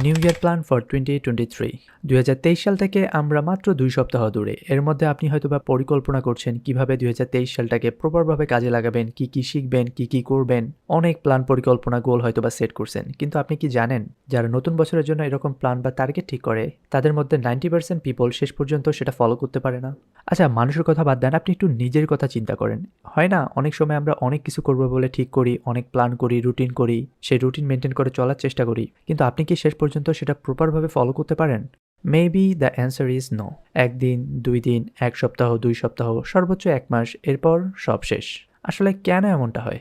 New year plan for 2023। 2023 সাল থেকে আমরা মাত্র 2 সপ্তাহ দূরে। এর মধ্যে আপনি হয়তোবা পরিকল্পনা করছেন কিভাবে 2023 সালটাকে প্রপারভাবে কাজে লাগাবেন, কি শিখবেন, কি করবেন। অনেক প্ল্যান, পরিকল্পনা, গোল হয়তোবা সেট করছেন। কিন্তু আপনি কি জানেন, যারা নতুন বছরের জন্য এরকম প্ল্যান বা টার্গেট ঠিক করে, তাদের মধ্যে 90% পিপল শেষ পর্যন্ত সেটা ফলো করতে পারে না। আচ্ছা, মানুষের কথা বাদ দেন, আপনি একটু নিজের কথা চিন্তা করেন। হয় না, অনেক সময় আমরা অনেক কিছু করবো বলে ঠিক করি, অনেক প্ল্যান করি, রুটিন করি, সেই রুটিন মেনটেন করে চলার চেষ্টা করি, কিন্তু আপনি কি শেষ পর্যন্ত সেটা প্রপারভাবে ফলো করতে পারেন? Maybe the answer is no. একদিন, 2 দিন, 1 সপ্তাহ, 2 সপ্তাহ, সর্বোচ্চ 1 মাস, এরপর সব শেষ। আসলে কেন এমনটা হয়?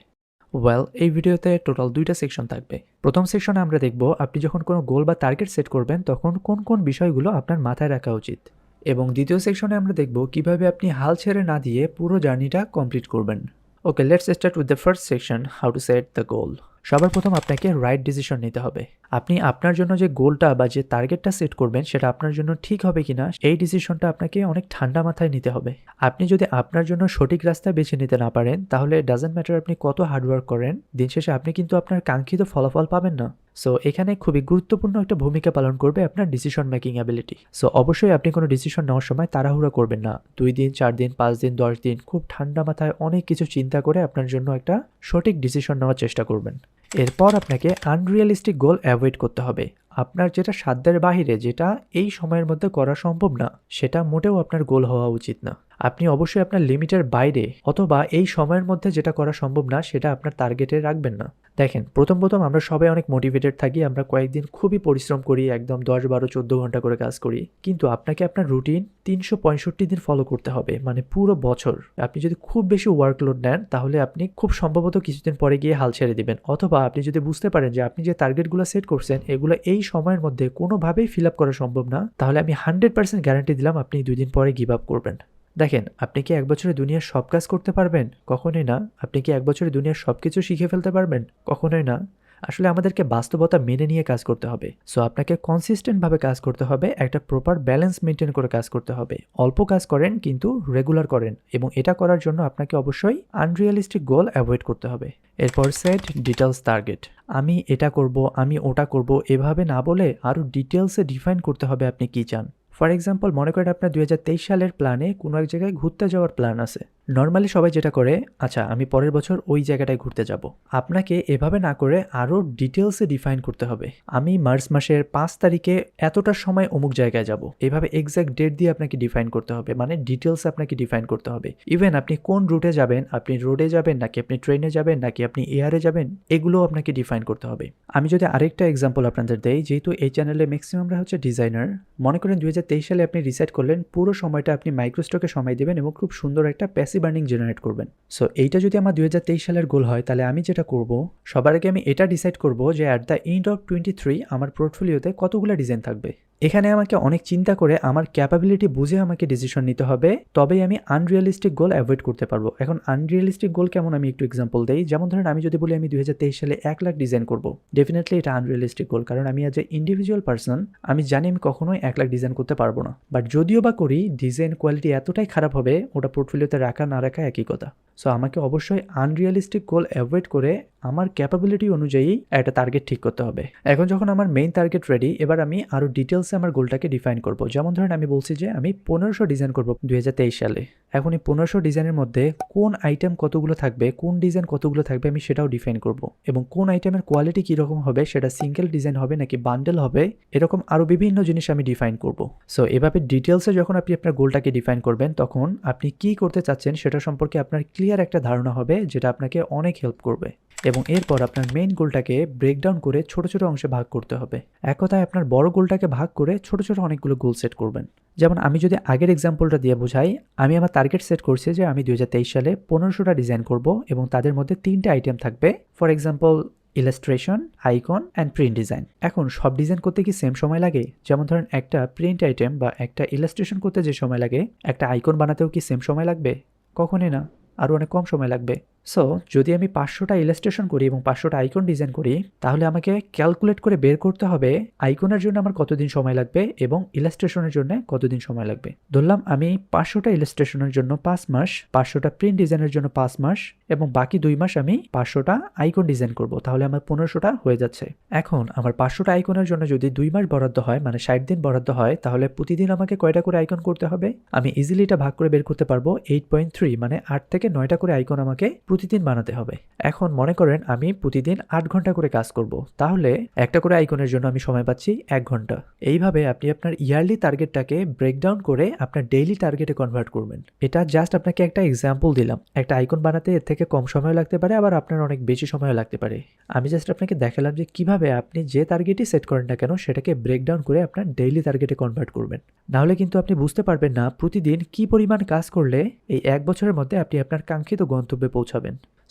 ওয়েল, এই ভিডিওতে টোটাল 2টা সেকশন থাকবে। প্রথম সেকশনে আমরা দেখব আপনি যখন কোনো গোল বা টার্গেট সেট করবেন তখন কোন বিষয়গুলো আপনার মাথায় রাখা উচিত, এবং দ্বিতীয় সেকশনে আমরা দেখব কিভাবে আপনি হাল ছেড়ে না দিয়ে পুরো জার্নিটা কমপ্লিট করবেন। Okay, let's start with the first section, how to set the goal. সবার প্রথম আপনাকে রাইট ডিসিশন নিতে হবে। আপনি আপনার জন্য যে গোলটা বা যে টার্গেটটা সেট করবেন সেটা আপনার জন্য ঠিক হবে কিনা, এই ডিসিশনটা আপনাকে অনেক ঠান্ডা মাথায় নিতে হবে। আপনি যদি আপনার জন্য সঠিক রাস্তা বেছে নিতে না পারেন, তাহলে ডাজন্ট ম্যাটার আপনি কত হার্ডওয়ার্ক করেন, দিন শেষে আপনি কিন্তু আপনার কাঙ্ক্ষিত ফলাফল পাবেন না। সো এখানে খুবই গুরুত্বপূর্ণ একটা ভূমিকা পালন করবে আপনার ডিসিশন মেকিং অ্যাবিলিটি। সো অবশ্যই আপনি কোনো ডিসিশন নেওয়ার সময় তাড়াহুড়া করবেন না। 2 দিন, 4 দিন, 5 দিন, 10 দিন খুব ঠান্ডা মাথায় অনেক কিছু চিন্তা করে আপনার জন্য একটা সঠিক ডিসিশন নেওয়ার চেষ্টা করবেন। এরপর আপনাকে আনরিয়ালিস্টিক গোল অ্যাভয়েড করতে হবে। আপনার যেটা সাধ্যের বাহিরে, যেটা এই সময়ের মধ্যে করা সম্ভব না, সেটা মোটেও আপনার গোল হওয়া উচিত না। আপনি অবশ্যই আপনার লিমিটের বাইরে অথবা এই সময়ের মধ্যে যেটা করা সম্ভব না সেটা আপনার টার্গেটে রাখবেন না। দেখেন, প্রথম আমরা সবাই অনেক মোটিভেটেড থাকি, আমরা কয়েকদিন খুবই পরিশ্রম করি, একদম 10, 12, 14 ঘন্টা করে কাজ করি, কিন্তু আপনাকে আপনার রুটিন 365 দিন ফলো করতে হবে, মানে পুরো বছর। আপনি যদি খুব বেশি ওয়ার্কলোড নেন তাহলে আপনি খুব সম্ভবত কিছুদিন পরে গিয়ে হাল ছেড়ে দিবেন, অথবা আপনি যদি বুঝতে পারেন যে আপনি যে টার্গেটগুলো সেট করছেন এগুলো এই সময়ের মধ্যে কোনোভাবেই ফিল আপ করা সম্ভব না, তাহলে আমি 100% গ্যারান্টি দিলাম আপনি 2 দিন পরে গিভ আপ করবেন। দেখেন, আপনি কি 1 বছরে দুনিয়ার সব কাজ করতে পারবেন? কখনোই না। আপনি কি 1 বছরে দুনিয়ার সবকিছু শিখে ফেলতে পারবেন? কখনোই না। আসলে আমাদেরকে বাস্তবতা মেনে নিয়ে কাজ করতে হবে। সো আপনাকে কনসিস্টেন্টভাবে কাজ করতে হবে, একটা প্রপার ব্যালেন্স মেনটেন করে কাজ করতে হবে। অল্প কাজ করেন কিন্তু রেগুলার করেন, এবং এটা করার জন্য আপনাকে অবশ্যই আনরিয়ালিস্টিক গোল অ্যাভয়েড করতে হবে। এরপর সেট ডিটেলস টার্গেট। আমি এটা করব, আমি ওটা করব, এভাবে না বলে আরও ডিটেলসে ডিফাইন করতে হবে আপনি কি চান। ফর এক্সাম্পল, মনে করেন আপনার 2023 সালের প্ল্যানে কোনো এক জায়গায় ঘুরতে যাওয়ার প্ল্যান আছে। নর্মালি সবাই যেটা করে, আচ্ছা আমি পরের বছর ওই জায়গাটায় ঘুরতে যাব। আপনাকে এভাবে না করে আরও ডিটেলসে ডিফাইন করতে হবে। আমি মার্চ মাসের 5 তারিখে এতটার সময় অমুক জায়গায় যাব, এভাবে এক্স্যাক্ট ডেট দিয়ে আপনাকে ডিফাইন করতে হবে, মানে ডিটেলসে আপনাকে ডিফাইন করতে হবে। ইভেন আপনি কোন রুটে যাবেন, আপনি রোডে যাবেন নাকি আপনি ট্রেনে যাবেন নাকি আপনি এয়ারে যাবেন, এগুলো আপনাকে ডিফাইন করতে হবে। আমি যদি আরেকটা এক্সাম্পল আপনাদের দেই, যেহেতু এই চ্যানেলে ম্যাক্সিমামরা হচ্ছে ডিজাইনার, মনে করেন 2023 সালে আপনি ডিসাইড করলেন পুরো সময়টা আপনি মাইক্রোস্টকে সময় দেবেন এবং খুব সুন্দর একটা প্যাসিভ আর্নিং জেনারেট করবেন। সো এইটা যদি আমার 2023 সালের গোল হয়, তাহলে আমি যেটা করব, সবার আগে আমি এটা ডিসাইড করব যে অ্যাট দ্য এন্ড অফ 23 আমার পোর্টফোলিওতে কতগুলো ডিজাইন থাকবে। এখানে আমাকে অনেক চিন্তা করে আমার ক্যাপাবিলিটি বুঝে আমাকে ডিসিশন নিতে হবে, তবেই আমি আনরিয়ালিস্টিক গোল অ্যাভয়েড করতে পারবো। এখন আনরিয়ালিস্টিক গোল কেমন, আমি একটু এক্সাম্পল দেই। যেমন ধরেন, আমি যদি বলি আমি 2023 সালে 1 লাখ ডিজাইন করব, ডেফিনেটলি এটা আনরিয়ালিস্টিক গোল, কারণ আমি অ্যাজ এ ইন্ডিভিজুয়াল পার্সন আমি জানি আমি কখনোই 1 লাখ ডিজাইন করতে পারবো না। বাট যদিও বা করি, ডিজাইন কোয়ালিটি এতটাই খারাপ হবে, ওটা পোর্টফোলিওতে রাখা না রাখা একই কথা। সো আমাকে অবশ্যই আনরিয়ালিস্টিক গোল অ্যাভয়েড করে আমার ক্যাপাবিলিটি অনুযায়ী একটা টার্গেট ঠিক করতে হবে। এখন যখন আমার মেইন টার্গেট রেডি, এবার আমি আরও ডিটেলসে আমার গোলটাকে ডিফাইন করব। যেমন ধরেন, আমি বলছি যে আমি 1500 ডিজাইন করব 2023 সালে। এখন এই 1500 ডিজাইনের মধ্যে কোন আইটেম কতগুলো থাকবে, কোন ডিজাইন কতগুলো থাকবে, আমি সেটাও ডিফাইন করব, এবং কোন আইটেমের কোয়ালিটি কীরকম হবে, সেটা সিঙ্গেল ডিজাইন হবে নাকি বান্ডেল হবে, এরকম আরও বিভিন্ন জিনিস আমি ডিফাইন করব। সো এভাবে ডিটেলসে যখন আপনি আপনার গোলটাকে ডিফাইন করবেন, তখন আপনি কি করতে চাচ্ছেন সেটা সম্পর্কে আপনার ক্লিয়ার একটা ধারণা হবে, যেটা আপনাকে অনেক হেল্প করবে। এবং এরপর আপনার মেইন গোলটাকে ব্রেকডাউন করে ছোট ছোট অংশে ভাগ করতে হবে। এক কথায় আপনার বড় গোলটাকে ভাগ করে ছোট ছোট অনেকগুলো গোল সেট করবেন। যেমন আমি যদি আগের এক্সাম্পলটা দিয়ে বোঝাই, আমি আমার টার্গেট সেট করছি যে আমি 2023 সালে 1500টা ডিজাইন করব, এবং তাদের মধ্যে 3টে আইটেম থাকবে। For example, illustration, icon and print design. এখন সব ডিজাইন করতে কি সেম সময় লাগে? যেমন ধরেন, একটা প্রিন্ট আইটেম বা একটা ইলাস্ট্রেশন করতে যে সময় লাগে, একটা আইকন বানাতেও কি সেম সময় লাগবে? কখনই না, আরও অনেক কম সময় লাগবে। সো যদি আমি 500টা ইলাস্ট্রেশন করি এবং 500টা আইকন ডিজাইন করি, তাহলে আমাকে ক্যালকুলেট করে বের করতে হবে আইকনের জন্য আমার কতদিন সময় লাগবে এবং ইলাস্ট্রেশনের জন্য কতদিন সময় লাগবে। ধরলাম আমি 500টা ইলাস্ট্রেশনের জন্য 5 মাস, 500টা প্রিন্ট ডিজাইনের জন্য 5 মাস এবং বাকি 2 মাস আমি 500টা আইকন ডিজাইন করব, তাহলে আমার 1500টা হয়ে যাচ্ছে। এখন আমার 500টা আইকনের জন্য যদি 2 মাস বরাদ্দ হয়, মানে 60 দিন বরাদ্দ হয়, তাহলে প্রতিদিন আমাকে কয়টা করে আইকন করতে হবে? আমি ইজিলি এটা ভাগ করে বের করতে পারবো 8.3, মানে 8 থেকে 9টা করে আইকন আমাকে প্রতিদিন বানাতে হবে। এখন মনে করেন আমি প্রতিদিন 8 ঘন্টা করে কাজ করব, তাহলে একটা করে আইকনের জন্য আমি সময় পাচ্ছি 1 ঘন্টা। এইভাবে আপনি আপনার ইয়ারলি টার্গেটটাকে ব্রেকডাউন করে আপনার ডেইলি টার্গেটে কনভার্ট করবেন। এটা জাস্ট আপনাকে একটা এক্সাম্পল দিলাম। একটা আইকন বানাতে এর থেকে কম সময় লাগতে পারে, আবার আপনার অনেক বেশি সময় লাগতে পারে। আমি জাস্ট আপনাকে দেখালাম যে কিভাবে আপনি যে টার্গেটই সেট করেন না কেন সেটাকে ব্রেকডাউন করে আপনার ডেইলি টার্গেটে কনভার্ট করবেন। নাহলে কিন্তু আপনি বুঝতে পারবেন না প্রতিদিন কি পরিমাণ কাজ করলে এই 1 বছরের মধ্যে আপনি আপনার কাঙ্ক্ষিত গন্তব্যে পৌঁছাবেন।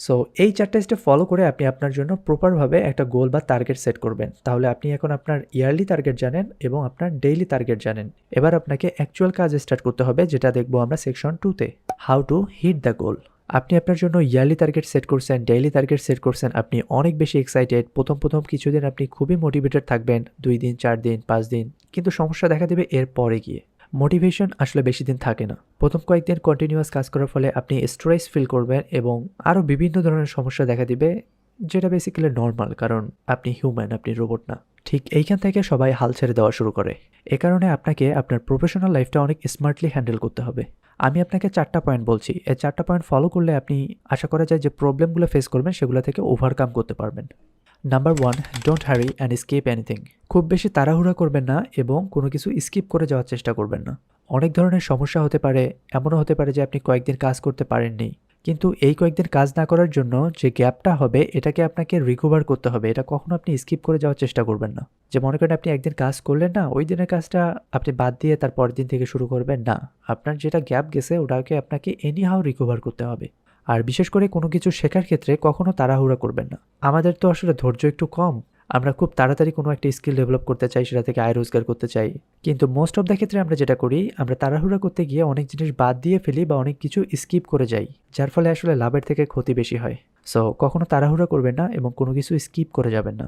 সো এই 4টা স্টেপ ফলো করে আপনি আপনার জন্য প্রপারভাবে একটা গোল বা টার্গেট সেট করবেন। তাহলে আপনি এখন আপনার ইয়ারলি টার্গেট জানেন এবং আপনার ডেইলি টার্গেট জানেন। এবার আপনাকে অ্যাকচুয়াল কাজ স্টার্ট করতে হবে, যেটা দেখবো আমরা সেকশন 2তে, how to hit the goal. আপনি আপনার জন্য ইয়ারলি টার্গেট সেট করছেন, ডেইলি টার্গেট সেট করছেন, আপনি অনেক বেশি এক্সাইটেড। প্রথম কিছুদিন আপনি খুবই মোটিভেটেড থাকবেন, 2 দিন, 4 দিন, 5 দিন, কিন্তু সমস্যা দেখা দেবে এর পরে গিয়ে। মোটিভেশন আসলে বেশি দিন থাকে না। প্রথম কয়েকদিন কন্টিনিউয়াস কাজ করার ফলে আপনি স্ট্রেস ফিল করবেন এবং আরও বিভিন্ন ধরনের সমস্যা দেখা দিবে, যেটা বেসিক্যালি নর্মাল, কারণ আপনি হিউম্যান, আপনি রোবট না। ঠিক এইখান থেকে সবাই হাল ছেড়ে দেওয়া শুরু করে। এ কারণে আপনাকে আপনার প্রফেশনাল লাইফটা অনেক স্মার্টলি হ্যান্ডেল করতে হবে। আমি আপনাকে 4টা পয়েন্ট বলছি, এই 4টা পয়েন্ট ফলো করলে আপনি আশা করা যায় যে প্রবলেমগুলো ফেস করবেন সেগুলো থেকে ওভারকাম করতে পারবেন। Number 1, don't Harry and skip anything. খুব বেশি তাড়াহুড়া করবেন না এবং কোনো কিছু স্কিপ করে যাওয়ার চেষ্টা করবেন না। অনেক ধরনের সমস্যা হতে পারে, এমনও হতে পারে যে আপনি কয়েকদিন কাজ করতে পারেননি, কিন্তু এই কয়েকদিন কাজ না করার জন্য যে গ্যাপটা হবে এটাকে আপনাকে রিকভার করতে হবে। এটা কখনো আপনি স্কিপ করে যাওয়ার চেষ্টা করবেন না। যে মনে করেন আপনি একদিন কাজ করলেন না, ওই দিনের কাজটা আপনি বাদ দিয়ে তার পরের দিন থেকে শুরু করবেন না। আপনার যেটা গ্যাপ গেছে ওটাকে আপনাকে এনিহাউ রিকভার করতে হবে। আর বিশেষ করে কোনো কিছু শেখার ক্ষেত্রে কখনো তাড়াহুড়া করবেন না। আমাদের তো আসলে ধৈর্য একটু কম, আমরা খুব তাড়াতাড়ি কোনো একটা স্কিল ডেভেলপ করতে চাই, সেটা থেকে আয় রোজগার করতে চাই, কিন্তু মোস্ট অফ দ্য ক্ষেত্রে আমরা যেটা করি, আমরা তাড়াহুড়া করতে গিয়ে অনেক জিনিস বাদ দিয়ে ফেলি বা অনেক কিছু স্কিপ করে যাই, যার ফলে আসলে লাভের থেকে ক্ষতি বেশি হয়। সো কখনো তাড়াহুড়া করবেন না এবং কোনো কিছু স্কিপ করে যাবেন না।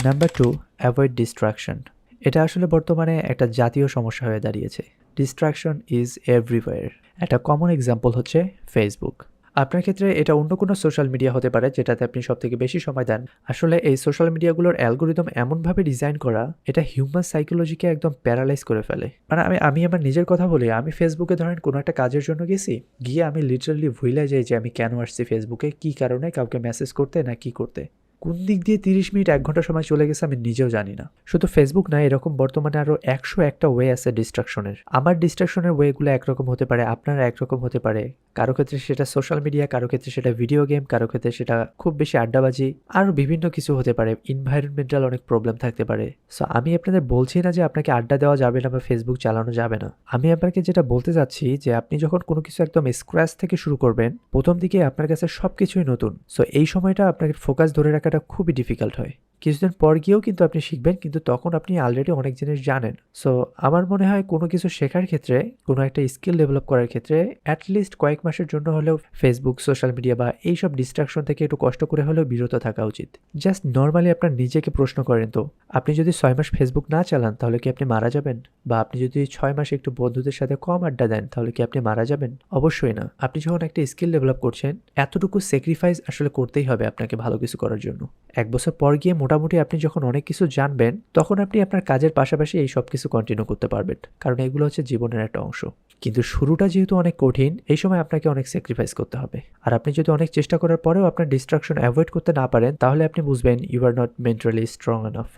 Number 2, avoid distraction. এটা আসলে বর্তমানে একটা জাতীয় সমস্যা হয়ে দাঁড়িয়েছে। Distraction is everywhere. একটা কমন এক্সাম্পল হচ্ছে ফেসবুক। আপনার ক্ষেত্রে এটা অন্য কোনো সোশ্যাল মিডিয়া হতে পারে যেটাতে আপনি সবথেকে বেশি সময় দেন। আসলে এই সোশ্যাল মিডিয়াগুলোর অ্যালগোরিদম এমনভাবে ডিজাইন করা, এটা হিউম্যান সাইকোলজিকে একদম প্যারালাইজ করে ফেলে। মানে আমি আমার নিজের কথা বলি, আমি ফেসবুকে ধরেন কোনো একটা কাজের জন্য গেছি, গিয়ে আমি লিটারালি ভুলে যাই যে আমি কেন আসছি ফেসবুকে, কি কারণে, কাউকে মেসেজ করতে না কি করতে। কোন দিক দিয়ে 30 মিনিট 1 ঘন্টা সময় চলে গেছে আমি নিজেও জানি না। শুধু ফেসবুক না, এরকম বর্তমানে আরও 101টা ওয়ে আছে ডিস্ট্রাকশনের। আমার ডিস্ট্রাকশনের ওয়েগুলো একরকম হতে পারে, আপনার একরকম হতে পারে। কারো ক্ষেত্রে সেটা সোশ্যাল মিডিয়া, কারো ক্ষেত্রে সেটা ভিডিও গেম, কারো ক্ষেত্রে সেটা খুব বেশি আড্ডাবাজি, আরও বিভিন্ন কিছু হতে পারে। এনভায়রনমেন্টাল অনেক প্রবলেম থাকতে পারে। সো আমি আপনাদের বলছি না যে আপনাকে আড্ডা দেওয়া যাবে না বা ফেসবুক চালানো যাবে না। আমি আপনাকে যেটা বলতে চাচ্ছি যে আপনি যখন কোনো কিছু একদম স্ক্র্যাচ থেকে শুরু করবেন, প্রথম দিকে আপনার কাছে সব কিছুই নতুন। সো এই সময়টা আপনাকে ফোকাস ধরে রাখাটা খুবই ডিফিকাল্ট হয়। কিছুদিন পর গিয়েও কিন্তু আপনি শিখবেন, কিন্তু তখন আপনি অলরেডি অনেক জিনিস জানেন। সো আমার মনে হয় কোনো কিছু শেখার ক্ষেত্রে, কোনো একটা স্কিল ডেভেলপ করার ক্ষেত্রে অ্যাটলিস্ট কয়েক মাসের জন্য হলেও ফেসবুক, সোশ্যাল মিডিয়া বা এইসব ডিস্ট্রাকশন থেকে একটু কষ্ট করে হলেও বিরত থাকা উচিত। জাস্ট নর্মালি আপনার নিজেকে প্রশ্ন করেন তো, আপনি যদি 6 মাস ফেসবুক না চালান তাহলে কি আপনি মারা যাবেন? বা আপনি যদি 6 মাস একটু বন্ধুদের সাথে কম আড্ডা দেন তাহলে কি আপনি মারা যাবেন? অবশ্যই না। আপনি যখন একটা স্কিল ডেভেলপ করছেন, এতটুকু স্যাক্রিফাইস আসলে করতেই হবে আপনাকে ভালো কিছু করার জন্য। 1 বছর পর গিয়ে মোটামুটি আপনি যখন অনেক কিছু জানবেন, তখন আপনি আপনার কাজের পাশাপাশি এই সব কিছু কন্টিনিউ করতে পারবেন, কারণ এগুলো হচ্ছে জীবনের একটা অংশ। কিন্তু শুরুটা যেহেতু অনেক কঠিন, এই সময় আপনাকে অনেক স্যাক্রিফাইস করতে হবে। আর আপনি যদি অনেক চেষ্টা করার পরেও আপনার ডিস্ট্রাকশন অ্যাভয়েড করতে না পারেন, তাহলে আপনি বুঝবেন you are not mentally strong enough.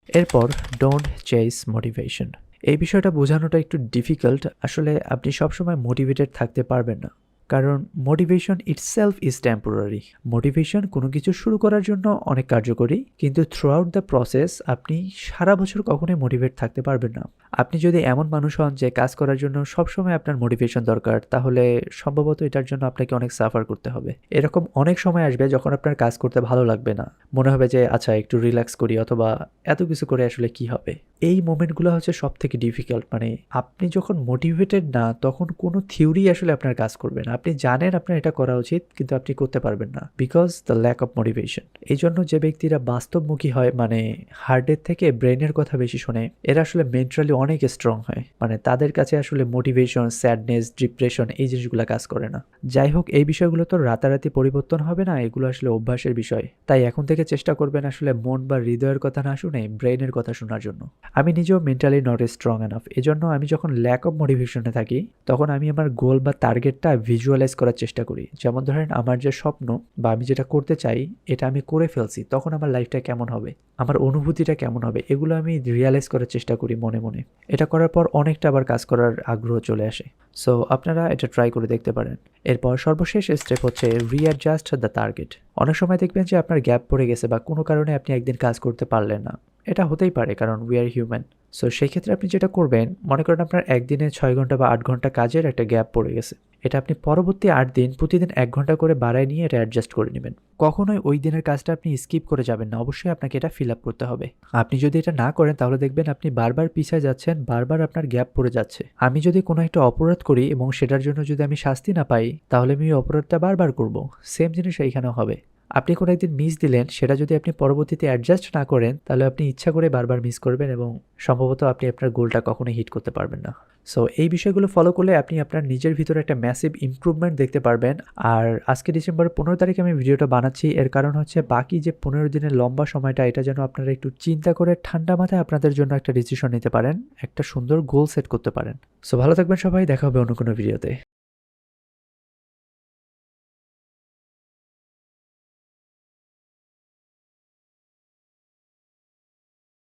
এরপর, ডোন্ট চেস মোটিভেশন। এই বিষয়টা বোঝানোটা একটু ডিফিকাল্ট। আসলে আপনি সবসময় মোটিভেটেড থাকতে পারবেন না, কারণ motivation itself is temporary. Motivation কোনো কিছু শুরু করার জন্য অনেক কার্যকরী, কিন্তু থ্রু আউট দ্য প্রসেস আপনি সারা বছর কখনোই মোটিভেট থাকতে পারবেন না। আপনি যদি এমন মানুষ হন যে কাজ করার জন্য সবসময় আপনার মোটিভেশন দরকার, তাহলে সম্ভবত এটার জন্য আপনাকে অনেক সাফার করতে হবে। এরকম অনেক সময় আসবে যখন আপনার কাজ করতে ভালো লাগবে না, মনে হবে যে আচ্ছা একটু রিল্যাক্স করি, অথবা এত কিছু করে আসলে কি হবে। এই মোমেন্টগুলো হচ্ছে সব থেকে ডিফিকাল্ট। মানে আপনি যখন মোটিভেটেড না, তখন কোনো থিওরি আসলে আপনার কাজ করবে না। আপনি জানেন আপনার এটা করা উচিত কিন্তু আপনি করতে পারবেন না because the lack of motivation. এই জন্য যে ব্যক্তিরা বাস্তবমুখী হয় মানে হার্টের থেকে ব্রেনের কথা বেশি শোনে এরা আসলে মেন্টালি অনেক স্ট্রং হয়, মানে তাদের কাছে আসলে মোটিভেশন, স্যাডনেস, ডিপ্রেশন এই জিনিসগুলো কাজ করে না। যাই হোক, এই বিষয়গুলো তো রাতারাতি পরিবর্তন হবে না, এগুলো আসলে অভ্যাসের বিষয়। তাই এখন থেকে চেষ্টা করবেন আসলে মন বা হৃদয়ের কথা না শুনে ব্রেনের কথা শোনার জন্য। আমি নিজেও মেন্টালি নট স্ট্রং এনাফ, এজন্য আমি যখন ল্যাক অফ মোটিভেশনে থাকি তখন আমি আমার গোল বা টার্গেটটা ভিজুয়ালাইজ করার চেষ্টা করি। যেমন ধরেন আমার যে স্বপ্ন বা আমি যেটা করতে চাই এটা আমি করে ফেলছি, তখন আমার লাইফটা কেমন হবে, আমার অনুভূতিটা কেমন হবে, এগুলো আমি রিয়ালাইজ করার চেষ্টা করি মনে মনে। এটা করার পর অনেকটা আবার কাজ করার আগ্রহ চলে আসে। সো আপনারা এটা ট্রাই করে দেখতে পারেন। এরপর সর্বশেষ স্টেপ হচ্ছে রিঅ্যাডজাস্ট দ্য টার্গেট। অনেক সময় দেখবেন যে আপনার গ্যাপ পড়ে গেছে বা কোনো কারণে আপনি একদিন কাজ করতে পারলেন না, এটা হতেই পারে কারণ উই আর হিউম্যান। সো সেই ক্ষেত্রে আপনি যেটা করবেন, মনে করেন আপনার একদিনে 6 ঘন্টা বা 8 ঘন্টা কাজের একটা গ্যাপ পড়ে গেছে, এটা আপনি পরবর্তী 8 দিন প্রতিদিন 1 ঘন্টা করে বাড়ায় নিয়ে এটা অ্যাডজাস্ট করে নেবেন। কখনোই ওই দিনের কাজটা আপনি স্কিপ করে যাবেন না, অবশ্যই আপনাকে এটা ফিল আপ করতে হবে। আপনি যদি এটা না করেন তাহলে দেখবেন আপনি বারবার পিছিয়ে যাচ্ছেন, বারবার আপনার গ্যাপ পড়ে যাচ্ছে। আমি যদি কোনো একটা অপরাধ করি এবং সেটার জন্য যদি আমি শাস্তি না পাই তাহলে আমি ওই অপরাধটা বারবার করব, সেম জিনিস এইখানেও হবে। আপনি কোনো একদিন মিস দিলেন, সেটা যদি আপনি পরবর্তীতে অ্যাডজাস্ট না করেন তাহলে আপনি ইচ্ছা করে বারবার মিস করবেন এবং সম্ভবত আপনি আপনার গোলটা কখনোই হিট করতে পারবেন না। সো এই বিষয়গুলো ফলো করলে আপনি আপনার নিজের ভিতরে একটা ম্যাসিভ ইমপ্রুভমেন্ট দেখতে পারবেন। আর আজকে ডিসেম্বরের 15 তারিখে আমি ভিডিওটা বানাচ্ছি, এর কারণ হচ্ছে বাকি যে 15 দিনের লম্বা সময়টা এটা যেন আপনারা একটু চিন্তা করে ঠান্ডা মাথায় আপনাদের জন্য একটা ডিসিশন নিতে পারেন, একটা সুন্দর গোল সেট করতে পারেন। সো ভালো থাকবেন সবাই, দেখা হবে অন্য কোনো ভিডিওতে।